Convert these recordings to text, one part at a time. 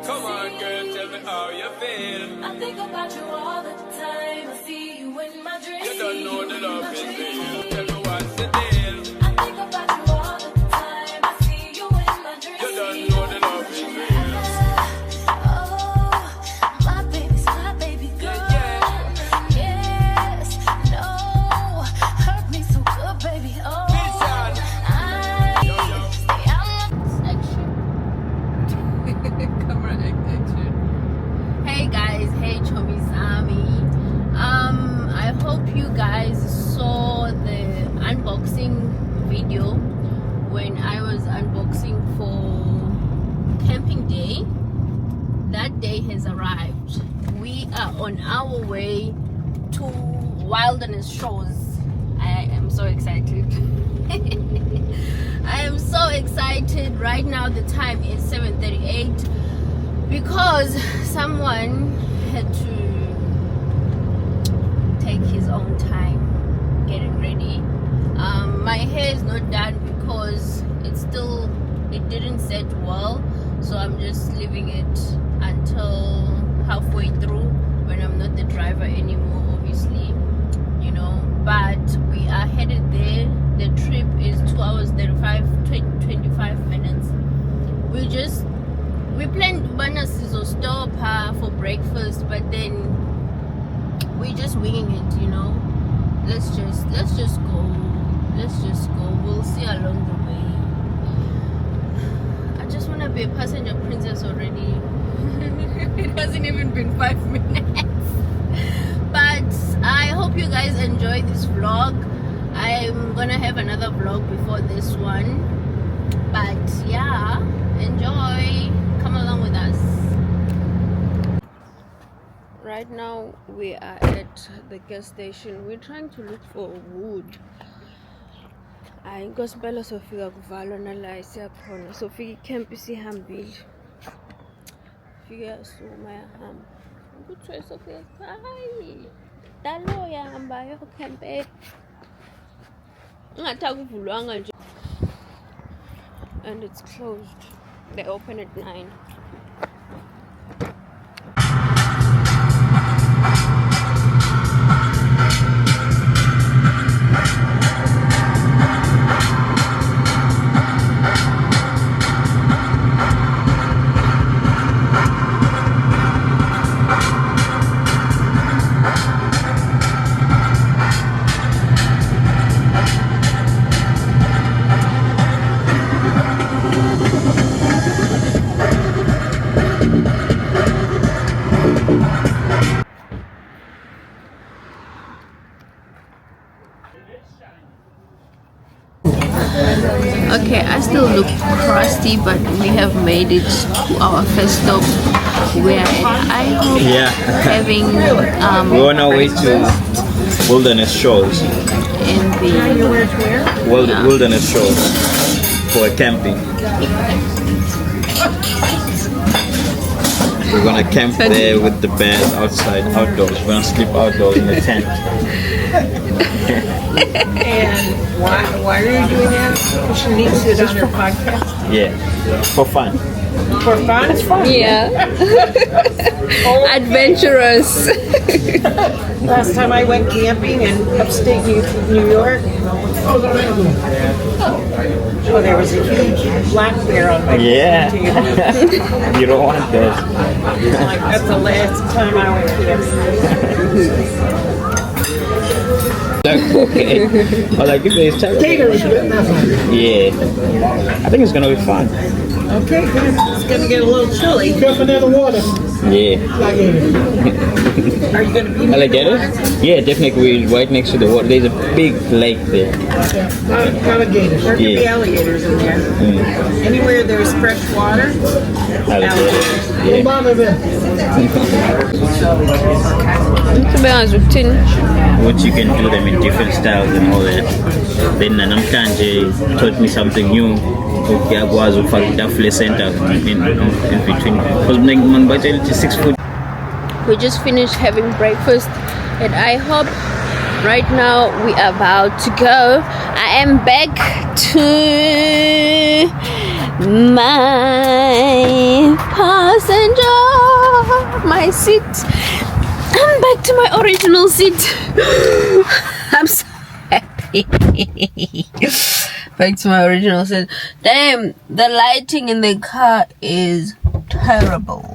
Come on, girl, tell me how you feel. I think about you all the time. I see you in my dreams. You don't know the love is real. Tell me what's the deal. I think about you all the time. I see you in my dreams. You don't know the love is real. Oh, my baby's my baby girl. Yes, no, hurt me so good, baby. Oh, Listen. I stay out of section. Camera action. Hey guys, hey Chomizami. I hope you guys saw the unboxing video when I was unboxing for camping day. That day has arrived. We are on our way to Wilderness Shores. I am so excited. I am so excited. Right now the time is 7:38 because someone had to take his own time getting ready. My hair is not done because it didn't set well, so I'm just leaving it until halfway through when I'm not the driver anymore, obviously, you know. But we are headed there. The trip is 2 hours 25 minutes. We planned to stop for breakfast, but then we're just winging it, you know. Let's just go. We'll see along the way. I just want to be a passenger princess already. It hasn't even been 5 minutes. But I hope you guys enjoy this vlog. I'm gonna have another vlog before this one. But yeah, enjoy. Come along with us. Right now we are at the gas station. We're trying to look for wood. Hayi nkosipela sofika kuvalwa nala isiyakhona. Sofika icamp isihambile. Fika yasuma yahamba. Kuthiwe sofika hayi. Dalo yahamba yo camp. Ungathi akuvulwanga nje. And it's closed. They open at 9. Okay, I still look crusty, but we have made it to our first stop. We are at IHOP having we're on our way to Wilderness Shores. In the Wilderness Shores for camping. We're gonna camp there with the band outside, outdoors. We're gonna sleep outdoors in the tent. And why are you doing that? Because she needs it on her podcast? Yeah, for fun. For fun? It's fun. yeah, adventurous. Last time I went camping in upstate New York, there was a huge black bear on my Yeah. table. You don't want this. Like, that's the last time I went camping. Okay. Or like if there's yeah. I think it's gonna be fun. Okay, good. It's going to get a little chilly. Yeah. Are you going to be Alligator? Yeah, definitely. We're right next to the water. There's a big lake there. alligators? There could be Yeah. alligators in there. Anywhere there's fresh water, Alligators. Yeah. Which you can do them in different styles and all that. Then Namkanje taught me something new. Was of a center in between. Because 6 foot. We just finished having breakfast at IHOP. Right now we are about to go. I am back to my park. passenger. My seat. I'm back to my original seat. I'm so happy. Back to my original seat. Damn, the lighting in the car is terrible.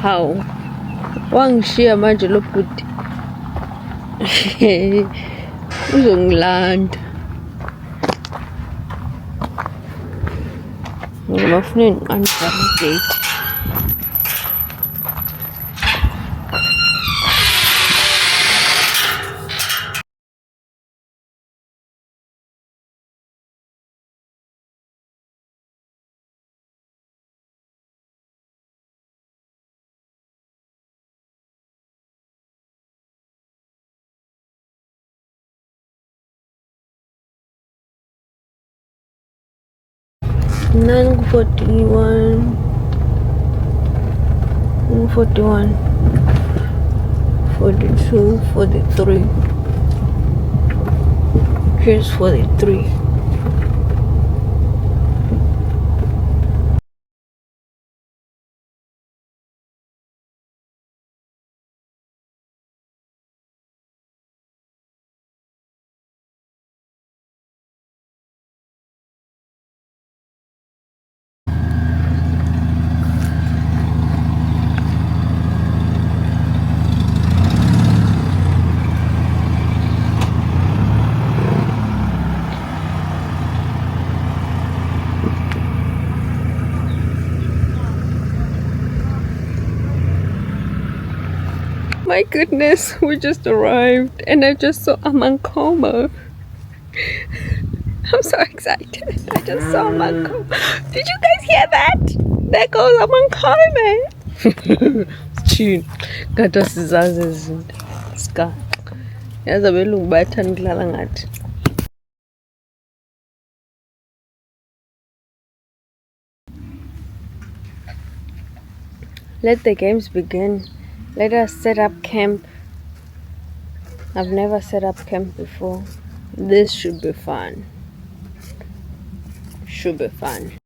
How? Wangishiya manje lo bhuti. Uzongilanda. Ngifuna unvalidate. Nine 41, 41, 42, 43. Here's 43. My goodness, we just arrived and I just saw Amankoma. I'm so excited. I just saw Amankoma. Did you guys hear that? There goes Amankoma. Tune. Kata sizazi izinto. Ska. Yaza belungu bayathanda ukudlala ngathi. Let the games begin. Let us set up camp. I've never set up camp before. This should be fun. Should be fun.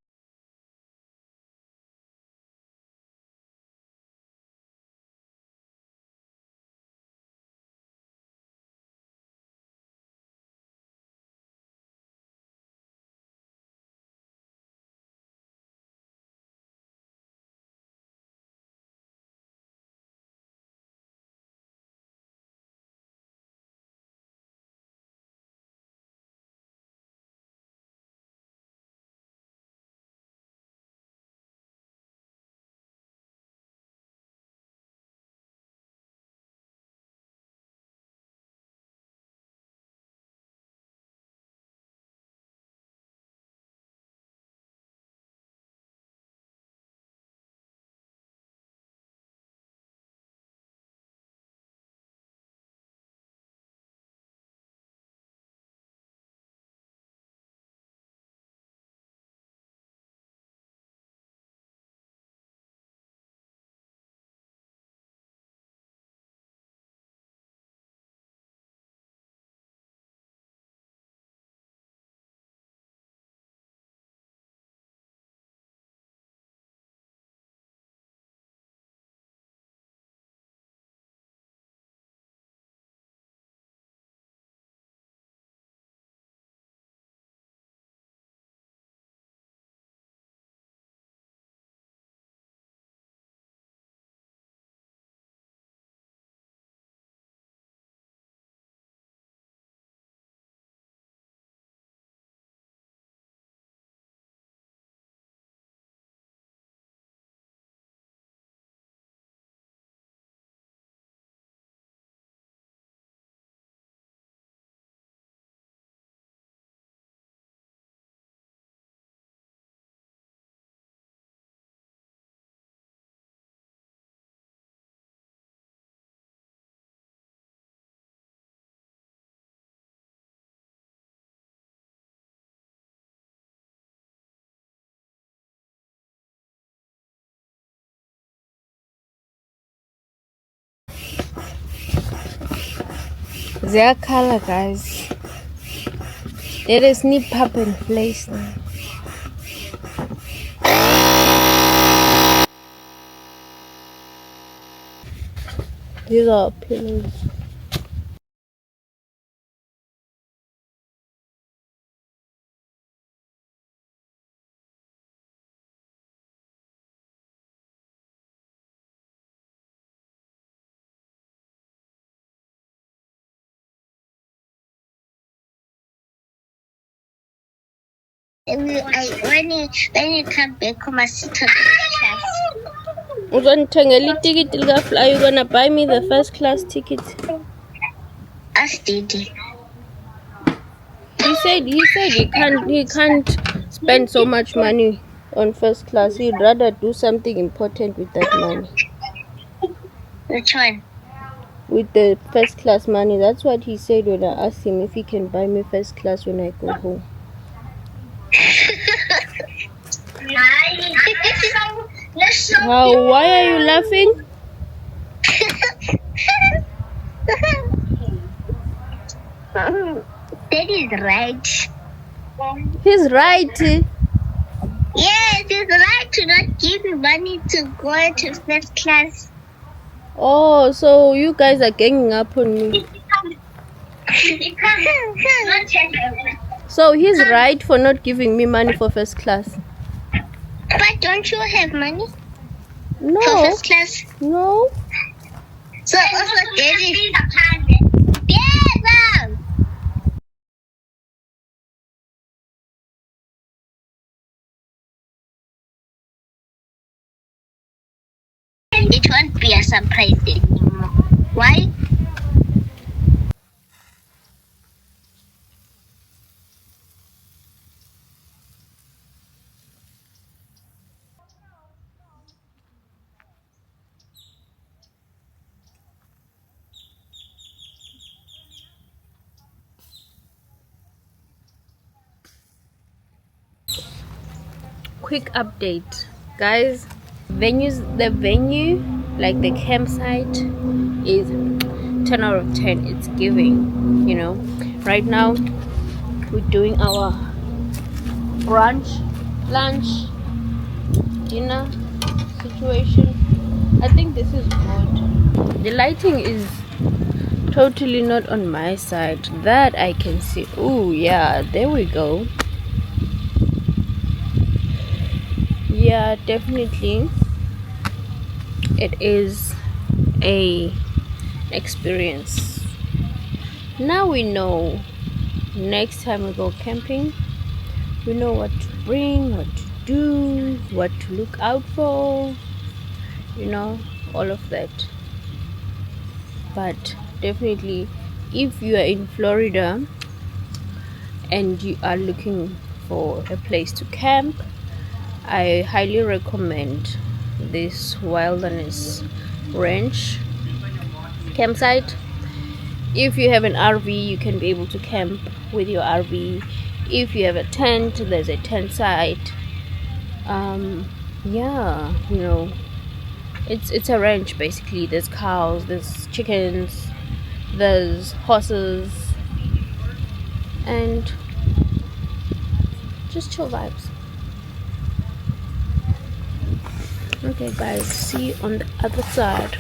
Their color, guys. There is no pop in place now. These are pillows. When you come back, come and sit on the class. Are you gonna buy me the first class ticket? Ask Didi. He said he can't spend so much money on first class. He'd rather do something important with that money. Which one? With the first class money. That's what he said when I asked him if he can buy me first class when I go home. Why are you laughing? That is right. He's right. Yes, it's right to not give you money to go to first class. Oh, so you guys are ganging up on me. So he's right for not giving me money for first class. But don't you have money for No, first class? no. So also Daddy. Yes, it won't be a surprise anymore. Why? Quick update, guys. The venue, like the campsite, is 10 out of 10. It's giving, you know. Right now we're doing our brunch, lunch, dinner situation. I think this is good. The lighting is totally not on my side, that I can see. Oh yeah, there we go. Yeah, definitely it is a experience. Now we know, next time we go camping, we know what to bring, what to do, what to look out for, you know, all of that. But definitely, if you are in Florida and you are looking for a place to camp, I highly recommend this wilderness ranch campsite. If you have an RV, you can be able to camp with your RV. If you have a tent, there's a tent site. Yeah, you know, it's a ranch basically. There's cows, there's chickens, there's horses, and just chill vibes. Okay guys, see you on the other side.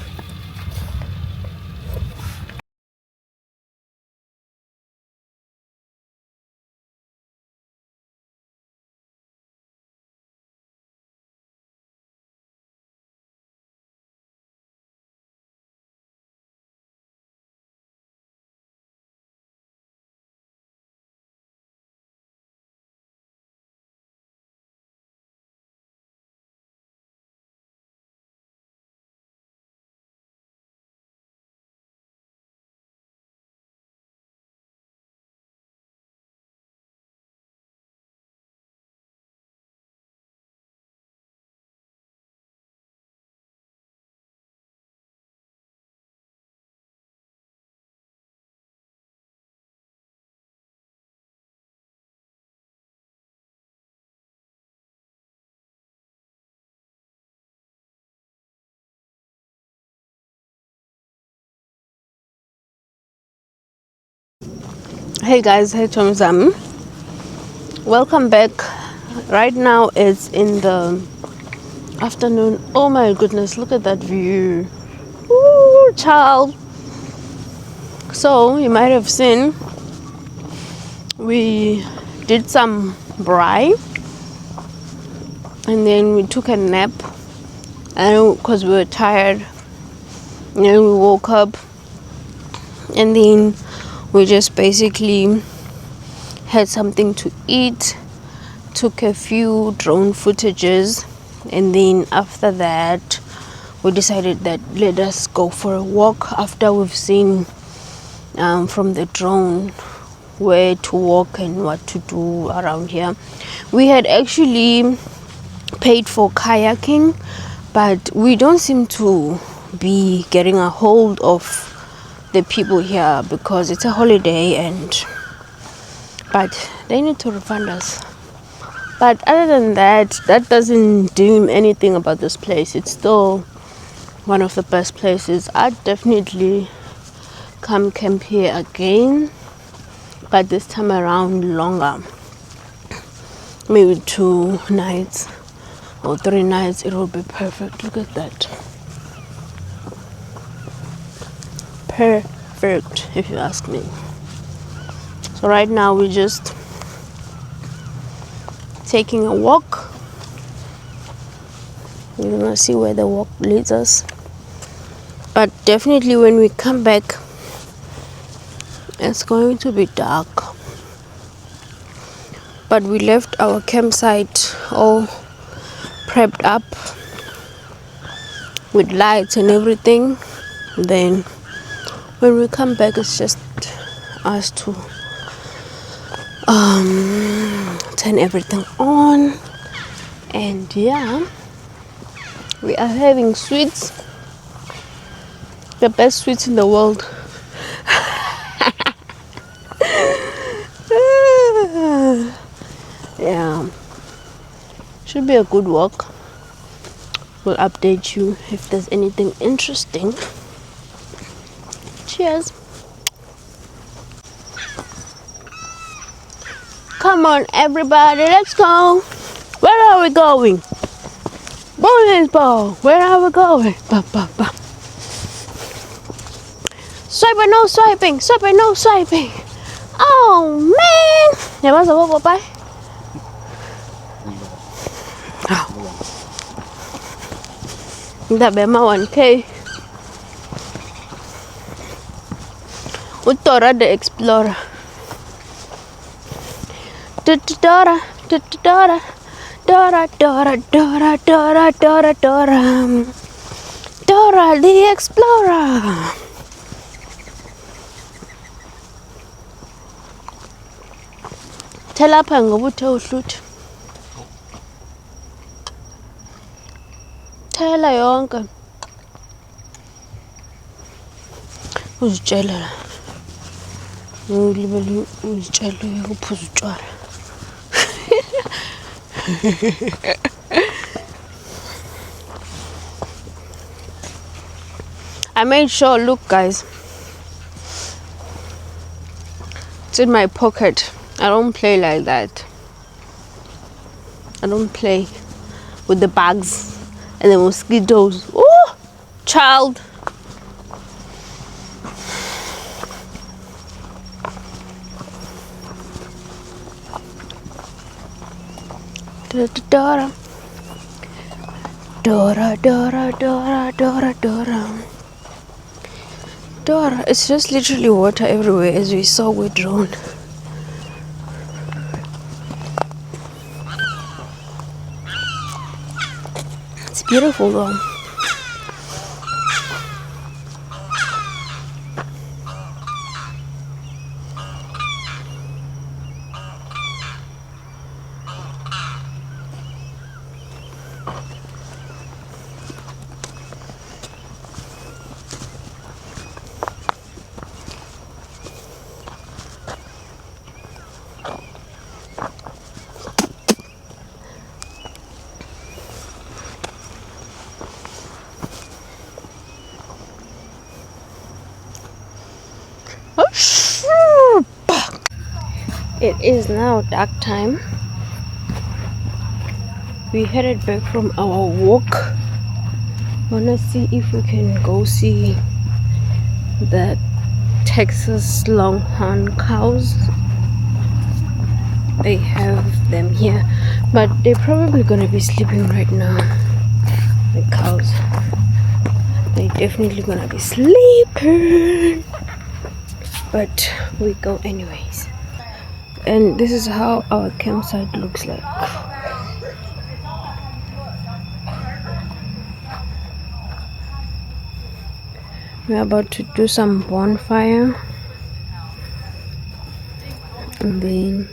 Hey guys, hey Chomzam. Welcome back. Right now it's in the afternoon. Oh my goodness, look at that view. Ooh, child. So you might have seen we did some braai and then we took a nap and because we were tired, and then we woke up and then we just basically had something to eat, took a few drone footages, and then after that we decided that let us go for a walk after we've seen from the drone where to walk and what to do around here. We had actually paid for kayaking, but we don't seem to be getting a hold of the people here because it's a holiday but they need to refund us. But other than that, that doesn't deem anything about this place. It's still one of the best places. I'd definitely come camp here again, but this time around longer. Maybe 2 nights or 3 nights, it will be perfect. Look at that. Perfect, if you ask me. So right now we're just taking a walk. We're gonna see where the walk leads us. But definitely when we come back, it's going to be dark. But we left our campsite all prepped up with lights and everything. Then when we come back, it's just us to turn everything on. And yeah, we are having sweets, the best sweets in the world. Yeah, should be a good walk. We'll update you if there's anything interesting. Cheers. Come on everybody, let's go. Where are we going? Bowling ball. Where are we going? Ba, ba, ba. Swiping, no swiping. Swiping, no swiping. Oh man. Yeah, what's up, bye. That be my 1K. Utora the Explorer. Dora, Dora, Dora, Dora, Dora, Dora, Dora, Dora, Dora the Explorer. Tell up and go to shoot. Tell her your uncle. Who's jelly? Who's jelly? Who's jelly? I made sure, look guys, it's in my pocket. I don't play like that. I don't play with the bugs and the mosquitoes. Oh, child. Dora, Dora, Dora, Dora, Dora, Dora. Dora, it's just literally water everywhere as we saw with drone. It's beautiful though. It is now dark time. We headed back from our walk. Wanna see if we can go see the Texas Longhorn cows. They have them here, but they're probably gonna be sleeping right now. The cows, they're definitely gonna be sleeping, but we go anyways. And this is how our campsite looks like. We're about to do some bonfire and then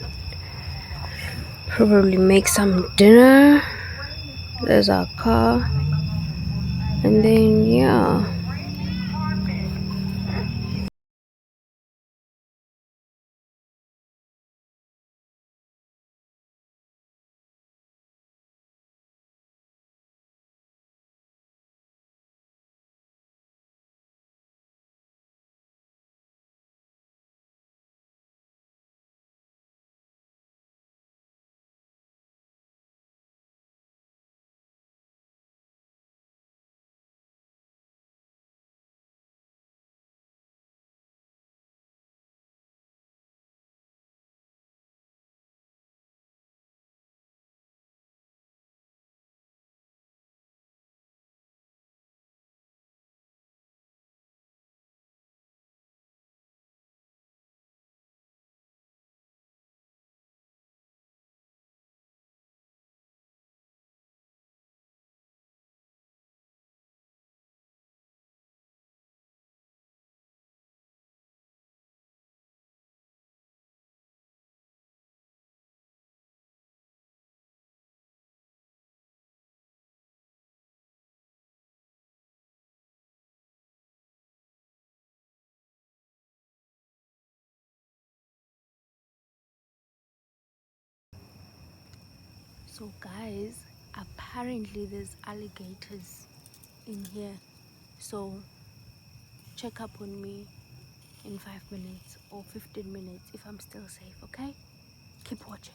probably make some dinner. There's our car, and then yeah. So guys, apparently there's alligators in here, so check up on me in 5 minutes or 15 minutes if I'm still safe. Okay, keep watching.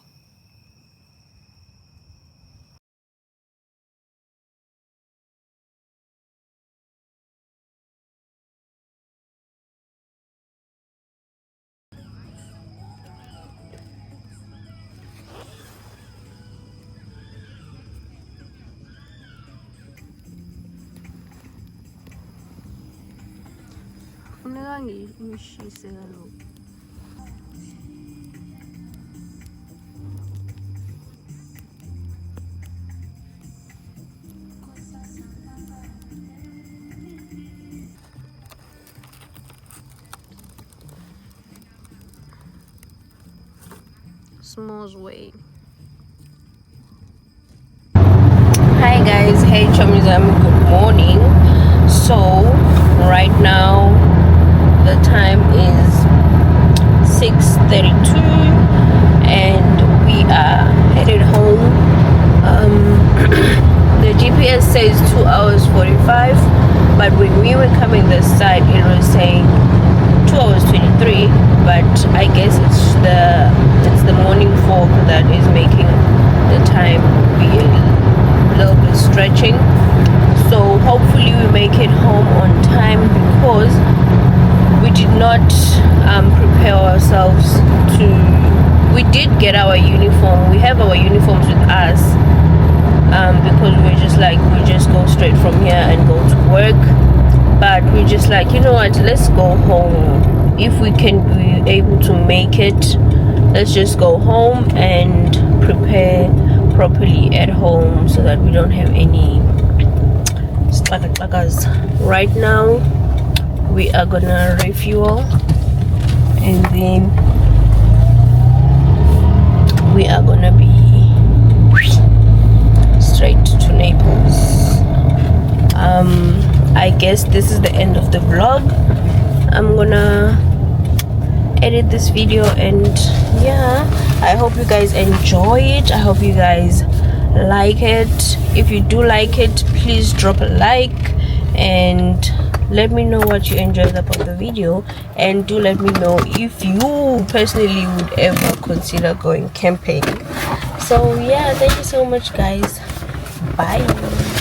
Small's way. Hi guys, hey Chomizami, good morning. So right now the time is 6:32 and we are headed home. The GPS says 2 hours 45, but when we were coming this side it was saying 2 hours 23, but I guess it's the morning fog that is making the time be a little bit stretching. So hopefully we make it home on time, because we did not prepare ourselves to. We did get our uniform. We have our uniforms with us, because we just go straight from here and go to work. But we're just like, you know what, let's go home. If we can be able to make it, let's just go home and prepare properly at home so that we don't have any stlakakas. Right now we are gonna refuel and then we are gonna be straight to Naples. I guess this is the end of the vlog. I'm gonna edit this video, and yeah, I hope you guys enjoy it. I hope you guys like it. If you do like it, please drop a like and let me know what you enjoyed about the video, and do let me know if you personally would ever consider going camping. So yeah, thank you so much guys. Bye.